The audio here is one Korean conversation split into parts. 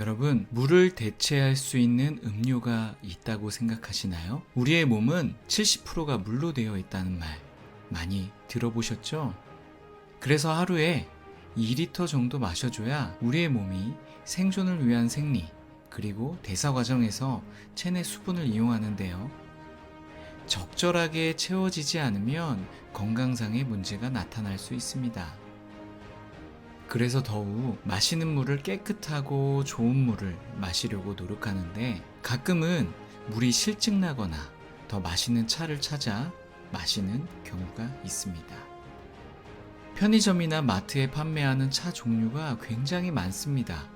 여러분, 물을 대체할 수 있는 음료가 있다고 생각하시나요? 우리의 몸은 70%가 물로 되어 있다는 말 많이 들어보셨죠? 그래서 하루에 2리터 정도 마셔줘야 우리의 몸이 생존을 위한 생리, 그리고 대사 과정에서 체내 수분을 이용하는데요. 적절하게 채워지지 않으면 건강상의 문제가 나타날 수 있습니다. 그래서 더욱 마시는 물을 깨끗하고 좋은 물을 마시려고 노력하는데, 가끔은 물이 실증나거나 더 맛있는 차를 찾아 마시는 경우가 있습니다. 편의점이나 마트에 판매하는 차 종류가 굉장히 많습니다.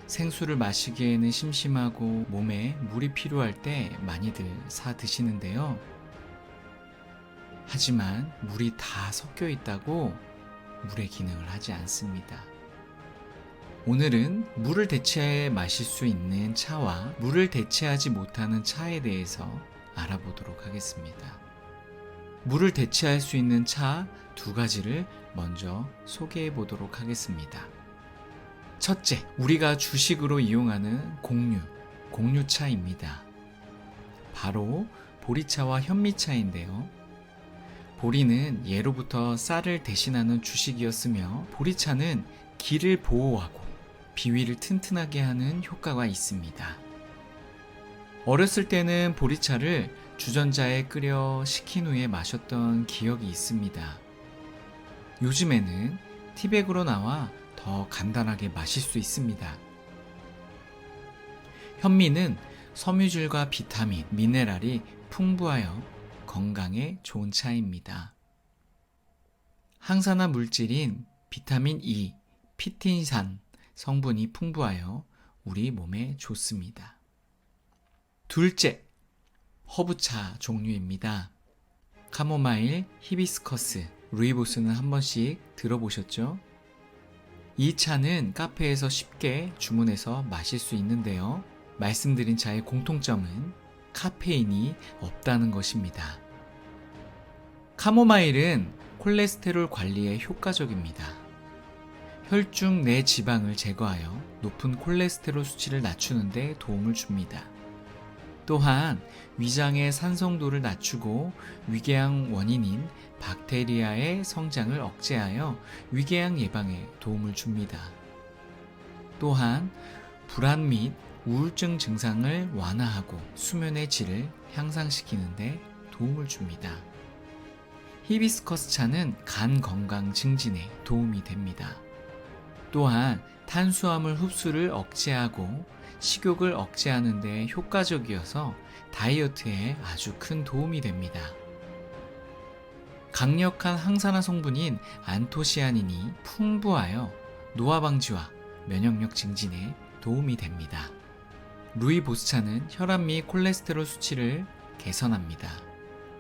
생수를 마시기에는 심심하고 몸에 물이 필요할 때 많이들 사 드시는데요. 하지만 물이 다 섞여 있다고 물의 기능을 하지 않습니다. 오늘은 물을 대체해 마실 수 있는 차와 물을 대체하지 못하는 차에 대해서 알아보도록 하겠습니다. 물을 대체할 수 있는 차 두 가지를 먼저 소개해 보도록 하겠습니다. 첫째, 우리가 주식으로 이용하는 공유차입니다. 바로 보리차와 현미차인데요. 보리는 예로부터 쌀을 대신하는 주식이었으며, 보리차는 기를 보호하고 비위를 튼튼하게 하는 효과가 있습니다. 어렸을 때는 보리차를 주전자에 끓여 식힌 후에 마셨던 기억이 있습니다. 요즘에는 티백으로 나와 더 간단하게 마실 수 있습니다. 현미는 섬유질과 비타민, 미네랄이 풍부하여 건강에 좋은 차입니다. 항산화 물질인 비타민 E, 피틴산 성분이 풍부하여 우리 몸에 좋습니다. 둘째, 허브차 종류입니다. 카모마일, 히비스커스, 루이보스는 한 번씩 들어보셨죠? 이 차는 카페에서 쉽게 주문해서 마실 수 있는데요. 말씀드린 차의 공통점은 카페인이 없다는 것입니다. 카모마일은 콜레스테롤 관리에 효과적입니다. 혈중 내 지방을 제거하여 높은 콜레스테롤 수치를 낮추는 데 도움을 줍니다. 또한 위장의 산성도를 낮추고 위궤양 원인인 박테리아의 성장을 억제하여 위궤양 예방에 도움을 줍니다. 또한 불안 및 우울증 증상을 완화하고 수면의 질을 향상시키는 데 도움을 줍니다. 히비스커스 차는 간 건강 증진에 도움이 됩니다. 또한 탄수화물 흡수를 억제하고 식욕을 억제하는 데 효과적이어서 다이어트에 아주 큰 도움이 됩니다. 강력한 항산화 성분인 안토시아닌이 풍부하여 노화 방지와 면역력 증진에 도움이 됩니다. 루이보스차는 혈압 및 콜레스테롤 수치를 개선합니다.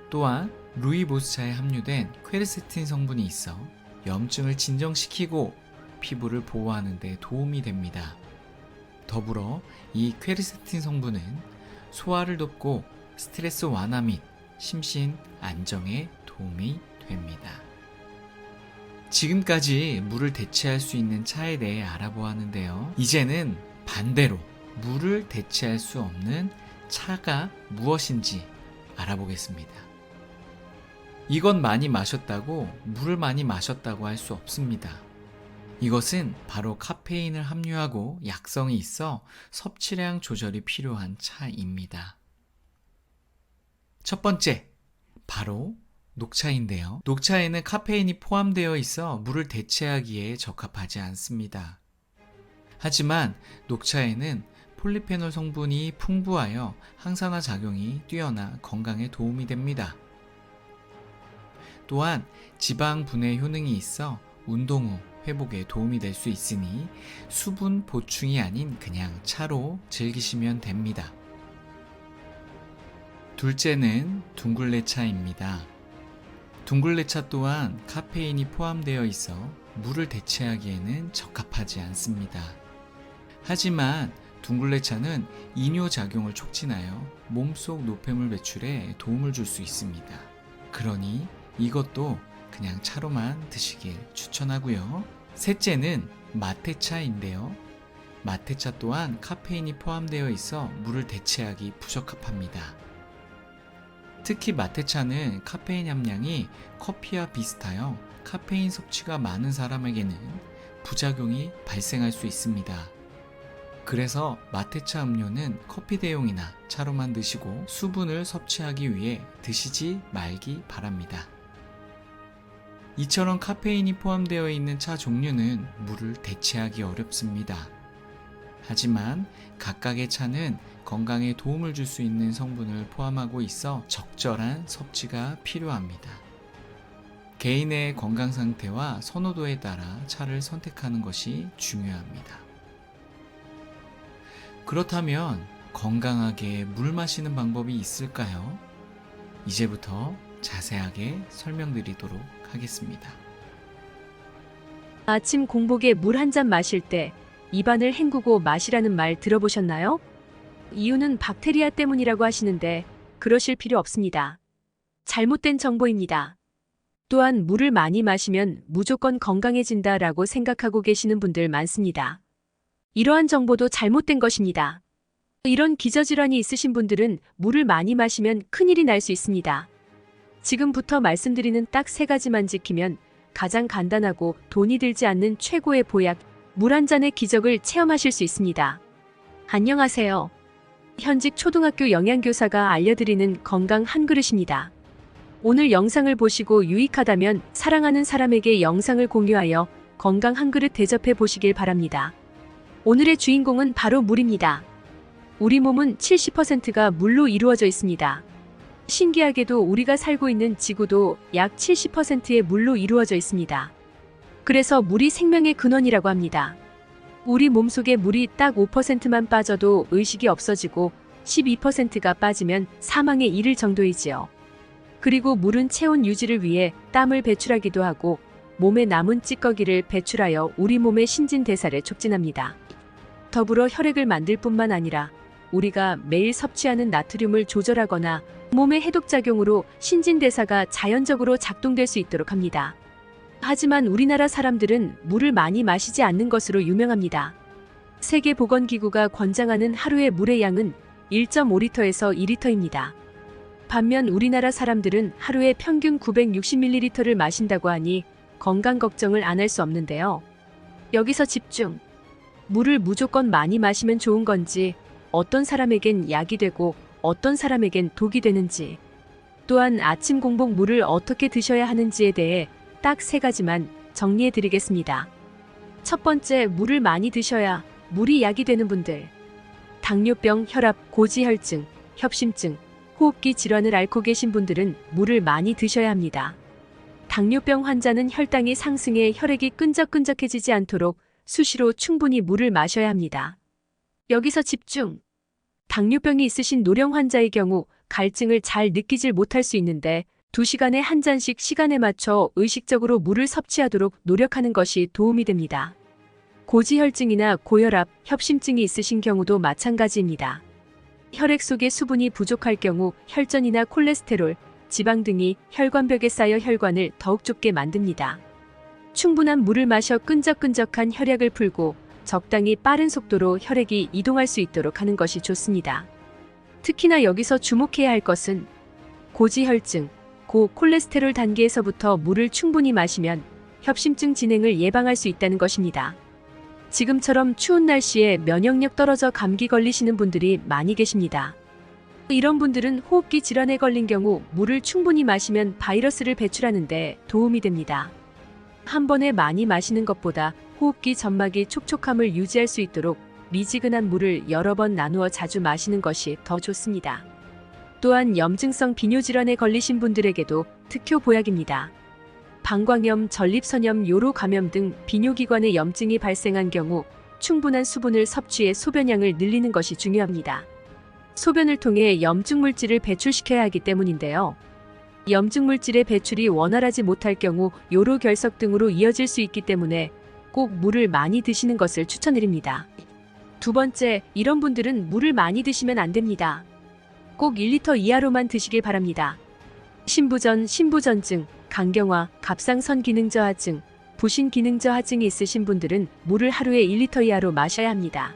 또한 루이보스차에 함유된 퀘르세틴 성분이 있어 염증을 진정시키고 피부를 보호하는 데 도움이 됩니다. 더불어 이 퀘르세틴 성분은 소화를 돕고 스트레스 완화 및 심신 안정에 도움이 됩니다. 지금까지 물을 대체할 수 있는 차에 대해 알아보았는데요. 이제는 반대로 물을 대체할 수 없는 차가 무엇인지 알아보겠습니다. 이건 많이 마셨다고 물을 많이 마셨다고 할 수 없습니다. 이것은 바로 카페인을 함유하고 약성이 있어 섭취량 조절이 필요한 차입니다. 첫 번째, 바로 녹차인데요. 녹차에는 카페인이 포함되어 있어 물을 대체하기에 적합하지 않습니다. 하지만 녹차에는 폴리페놀 성분이 풍부하여 항산화 작용이 뛰어나 건강에 도움이 됩니다. 또한 지방 분해 효능이 있어 운동 후 회복에 도움이 될 수 있으니 수분 보충이 아닌 그냥 차로 즐기시면 됩니다. 둘째는 둥글레차입니다. 둥글레차 또한 카페인이 포함되어 있어 물을 대체하기에는 적합하지 않습니다. 하지만 둥글레차는 이뇨작용을 촉진하여 몸속 노폐물 배출에 도움을 줄 수 있습니다. 그러니 이것도 그냥 차로만 드시길 추천하고요. 셋째는 마테차인데요. 마테차 또한 카페인이 포함되어 있어 물을 대체하기 부적합합니다. 특히 마테차는 카페인 함량이 커피와 비슷하여 카페인 섭취가 많은 사람에게는 부작용이 발생할 수 있습니다. 그래서 마테차 음료는 커피 대용이나 차로만 드시고 수분을 섭취하기 위해 드시지 말기 바랍니다. 이처럼 카페인이 포함되어 있는 차 종류는 물을 대체하기 어렵습니다. 하지만 각각의 차는 건강에 도움을 줄 수 있는 성분을 포함하고 있어 적절한 섭취가 필요합니다. 개인의 건강 상태와 선호도에 따라 차를 선택하는 것이 중요합니다. 그렇다면 건강하게 물 마시는 방법이 있을까요? 이제부터 자세하게 설명드리도록 하겠습니다. 아침 공복에 물 한 잔 마실 때 입안을 헹구고 마시라는 말 들어보셨나요? 이유는 박테리아 때문이라고 하시는데 그러실 필요 없습니다. 잘못된 정보입니다. 또한 물을 많이 마시면 무조건 건강해진다라고 생각하고 계시는 분들 많습니다. 이러한 정보도 잘못된 것입니다. 이런 기저질환이 있으신 분들은 물을 많이 마시면 큰일이 날 수 있습니다. 지금부터 말씀드리는 딱 3가지만 지키면 가장 간단하고 돈이 들지 않는 최고의 보약, 물 한 잔의 기적을 체험하실 수 있습니다. 안녕하세요. 현직 초등학교 영양교사가 알려드리는 건강 한 그릇입니다. 오늘 영상을 보시고 유익하다면 사랑하는 사람에게 영상을 공유하여 건강 한 그릇 대접해 보시길 바랍니다. 오늘의 주인공은 바로 물입니다. 우리 몸은 70%가 물로 이루어져 있습니다. 신기하게도 우리가 살고 있는 지구도 약 70%의 물로 이루어져 있습니다. 그래서 물이 생명의 근원이라고 합니다. 우리 몸속에 물이 딱 5%만 빠져도 의식이 없어지고 12%가 빠지면 사망에 이를 정도이지요. 그리고 물은 체온 유지를 위해 땀을 배출하기도 하고 몸에 남은 찌꺼기를 배출하여 우리 몸의 신진대사를 촉진합니다. 더불어 혈액을 만들 뿐만 아니라 우리가 매일 섭취하는 나트륨을 조절하거나 몸의 해독작용으로 신진대사가 자연적으로 작동될 수 있도록 합니다. 하지만 우리나라 사람들은 물을 많이 마시지 않는 것으로 유명합니다. 세계보건기구가 권장하는 하루의 물의 양은 1.5리터에서 2리터입니다. 반면 우리나라 사람들은 하루에 평균 960ml를 마신다고 하니 건강 걱정을 안 할 수 없는데요. 여기서 집중! 물을 무조건 많이 마시면 좋은 건지, 어떤 사람에겐 약이 되고 어떤 사람에겐 독이 되는지, 또한 아침 공복 물을 어떻게 드셔야 하는지에 대해 딱 3가지만 정리해 드리겠습니다. 첫 번째, 물을 많이 드셔야 물이 약이 되는 분들. 당뇨병, 혈압, 고지혈증, 협심증, 호흡기 질환을 앓고 계신 분들은 물을 많이 드셔야 합니다. 당뇨병 환자는 혈당이 상승해 혈액이 끈적끈적해지지 않도록 수시로 충분히 물을 마셔야 합니다. 여기서 집중! 당뇨병이 있으신 노령 환자의 경우 갈증을 잘 느끼질 못할 수 있는데 2시간에 한 잔씩 시간에 맞춰 의식적으로 물을 섭취하도록 노력하는 것이 도움이 됩니다. 고지혈증이나 고혈압, 협심증이 있으신 경우도 마찬가지입니다. 혈액 속에 수분이 부족할 경우 혈전이나 콜레스테롤, 지방 등이 혈관벽에 쌓여 혈관을 더욱 좁게 만듭니다. 충분한 물을 마셔 끈적끈적한 혈액을 풀고 적당히 빠른 속도로 혈액이 이동할 수 있도록 하는 것이 좋습니다. 특히나 여기서 주목해야 할 것은 고지혈증, 고콜레스테롤 단계에서부터 물을 충분히 마시면 협심증 진행을 예방할 수 있다는 것입니다. 지금처럼 추운 날씨에 면역력 떨어져 감기 걸리시는 분들이 많이 계십니다. 이런 분들은 호흡기 질환에 걸린 경우 물을 충분히 마시면 바이러스를 배출하는데 도움이 됩니다. 한 번에 많이 마시는 것보다 호흡기 점막이 촉촉함을 유지할 수 있도록 미지근한 물을 여러 번 나누어 자주 마시는 것이 더 좋습니다. 또한 염증성 비뇨질환에 걸리신 분들에게도 특효 보약입니다. 방광염, 전립선염, 요로 감염 등 비뇨기관에 염증이 발생한 경우 충분한 수분을 섭취해 소변량을 늘리는 것이 중요합니다. 소변을 통해 염증 물질을 배출시켜야 하기 때문인데요. 염증 물질의 배출이 원활하지 못할 경우 요로 결석 등으로 이어질 수 있기 때문에 꼭 물을 많이 드시는 것을 추천드립니다. 두 번째, 이런 분들은 물을 많이 드시면 안 됩니다. 꼭 1리터 이하로만 드시길 바랍니다. 신부전, 신부전증, 간경화, 갑상선 기능 저하증, 부신 기능 저하증이 있으신 분들은 물을 하루에 1리터 이하로 마셔야 합니다.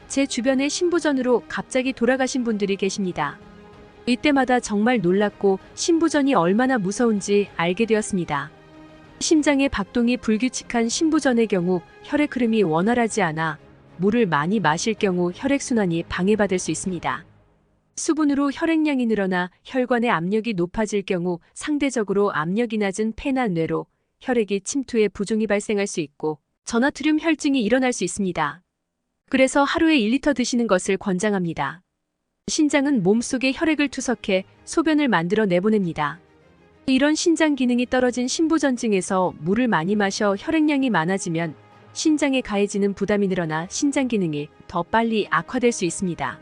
제 주변에 신부전으로 갑자기 돌아가신 분들이 계십니다. 이때마다 정말 놀랐고 신부전이 얼마나 무서운지 알게 되었습니다. 심장의 박동이 불규칙한 신부전의 경우 혈액 흐름이 원활하지 않아 물을 많이 마실 경우 혈액순환이 방해받을 수 있습니다. 수분으로 혈액량이 늘어나 혈관의 압력이 높아질 경우 상대적으로 압력이 낮은 폐나 뇌로 혈액이 침투해 부종이 발생할 수 있고 저나트륨 혈증이 일어날 수 있습니다. 그래서 하루에 1리터 드시는 것을 권장합니다. 신장은 몸속에 혈액을 투석해 소변을 만들어 내보냅니다. 이런 신장 기능이 떨어진 신부전증에서 물을 많이 마셔 혈액량이 많아지면 신장에 가해지는 부담이 늘어나 신장 기능이 더 빨리 악화될 수 있습니다.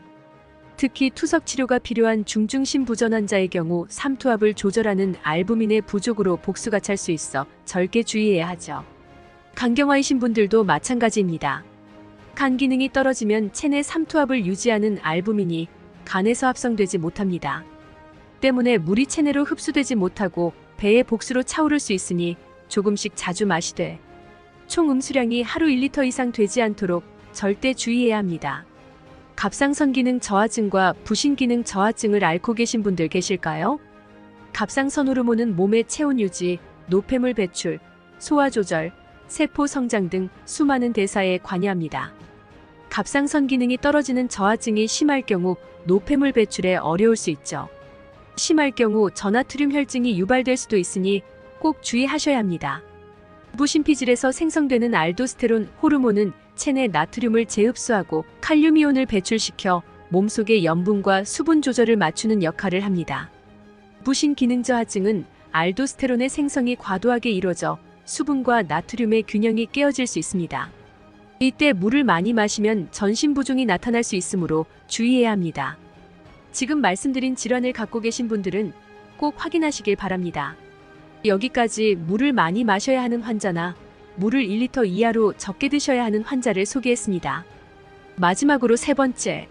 특히 투석 치료가 필요한 중증신부전 환자의 경우 삼투압을 조절하는 알부민의 부족으로 복수가 찰 수 있어 절개 주의해야 하죠. 간경화이신 분들도 마찬가지입니다. 간 기능이 떨어지면 체내 삼투압을 유지하는 알부민이 간에서 합성되지 못합니다. 때문에 물이 체내로 흡수되지 못하고 배의 복수로 차오를 수 있으니 조금씩 자주 마시되 총 음수량이 하루 1리터 이상 되지 않도록 절대 주의해야 합니다. 갑상선 기능 저하증과 부신 기능 저하증을 앓고 계신 분들 계실까요? 갑상선 호르몬은 몸의 체온 유지, 노폐물 배출, 소화 조절, 세포 성장 등 수많은 대사에 관여합니다. 갑상선 기능이 떨어지는 저하증이 심할 경우 노폐물 배출에 어려울 수 있죠. 심할 경우 저나트륨 혈증이 유발될 수도 있으니 꼭 주의하셔야 합니다. 부신피질에서 생성되는 알도스테론 호르몬은 체내 나트륨을 재흡수하고 칼륨이온을 배출시켜 몸속의 염분과 수분 조절을 맞추는 역할을 합니다. 부신 기능 저하증은 알도스테론의 생성이 과도하게 이루어져 수분과 나트륨의 균형이 깨어질 수 있습니다. 이때 물을 많이 마시면 전신부종이 나타날 수 있으므로 주의해야 합니다. 지금 말씀드린 질환을 갖고 계신 분들은 꼭 확인하시길 바랍니다. 여기까지 물을 많이 마셔야 하는 환자나 물을 1리터 이하로 적게 드셔야 하는 환자를 소개했습니다. 마지막으로 세 번째,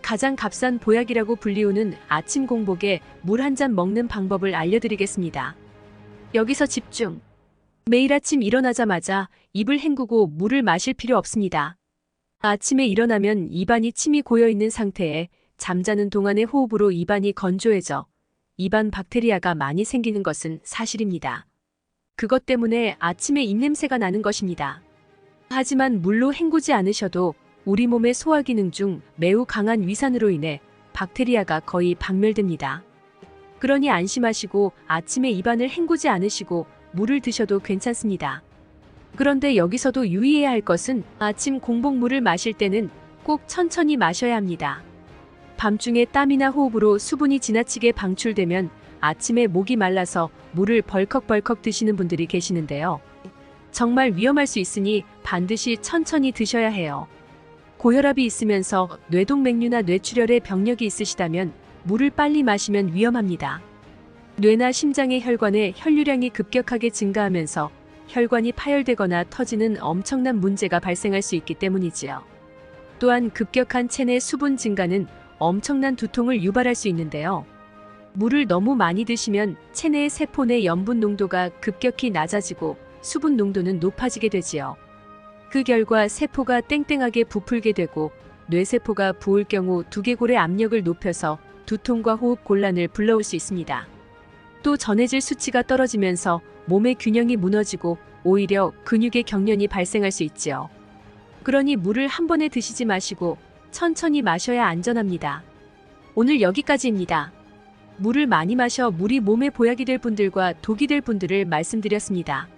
가장 값싼 보약이라고 불리우는 아침 공복에 물 한 잔 먹는 방법을 알려드리겠습니다. 여기서 집중! 매일 아침 일어나자마자 입을 헹구고 물을 마실 필요 없습니다. 아침에 일어나면 입안이 침이 고여있는 상태에 잠자는 동안의 호흡으로 입안이 건조해져 입안 박테리아가 많이 생기는 것은 사실입니다. 그것 때문에 아침에 입냄새가 나는 것입니다. 하지만 물로 헹구지 않으셔도 우리 몸의 소화 기능 중 매우 강한 위산으로 인해 박테리아가 거의 박멸됩니다. 그러니 안심하시고 아침에 입안을 헹구지 않으시고 물을 드셔도 괜찮습니다. 그런데 여기서도 유의해야 할 것은 아침 공복물을 마실 때는 꼭 천천히 마셔야 합니다. 밤중에 땀이나 호흡으로 수분이 지나치게 방출되면 아침에 목이 말라서 물을 벌컥벌컥 드시는 분들이 계시는데요. 정말 위험할 수 있으니 반드시 천천히 드셔야 해요. 고혈압이 있으면서 뇌동맥류나 뇌출혈의 병력이 있으시다면 물을 빨리 마시면 위험합니다. 뇌나 심장의 혈관에 혈류량이 급격하게 증가하면서 혈관이 파열되거나 터지는 엄청난 문제가 발생할 수 있기 때문이지요. 또한 급격한 체내 수분 증가는 엄청난 두통을 유발할 수 있는데요. 물을 너무 많이 드시면 체내의 세포 내 염분 농도가 급격히 낮아지고 수분 농도는 높아지게 되지요. 그 결과 세포가 땡땡하게 부풀게 되고 뇌세포가 부을 경우 두개골의 압력을 높여서 두통과 호흡 곤란을 불러올 수 있습니다. 또 전해질 수치가 떨어지면서 몸의 균형이 무너지고 오히려 근육의 경련이 발생할 수 있지요. 그러니 물을 한 번에 드시지 마시고 천천히 마셔야 안전합니다. 오늘 여기까지입니다. 물을 많이 마셔 물이 몸에 보약이 될 분들과 독이 될 분들을 말씀드렸습니다.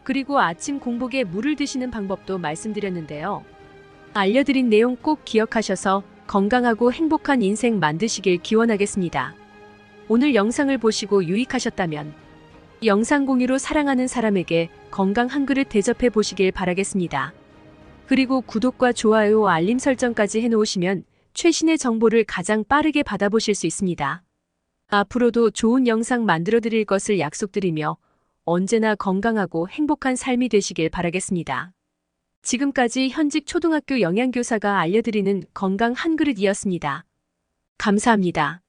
그리고 아침 공복에 물을 드시는 방법도 말씀드렸는데요. 알려드린 내용 꼭 기억하셔서 건강하고 행복한 인생 만드시길 기원하겠습니다. 오늘 영상을 보시고 유익하셨다면 영상 공유로 사랑하는 사람에게 건강 한 그릇 대접해 보시길 바라겠습니다. 그리고 구독과 좋아요, 알림 설정까지 해놓으시면 최신의 정보를 가장 빠르게 받아보실 수 있습니다. 앞으로도 좋은 영상 만들어 드릴 것을 약속드리며 언제나 건강하고 행복한 삶이 되시길 바라겠습니다. 지금까지 현직 초등학교 영양교사가 알려드리는 건강 한 그릇이었습니다. 감사합니다.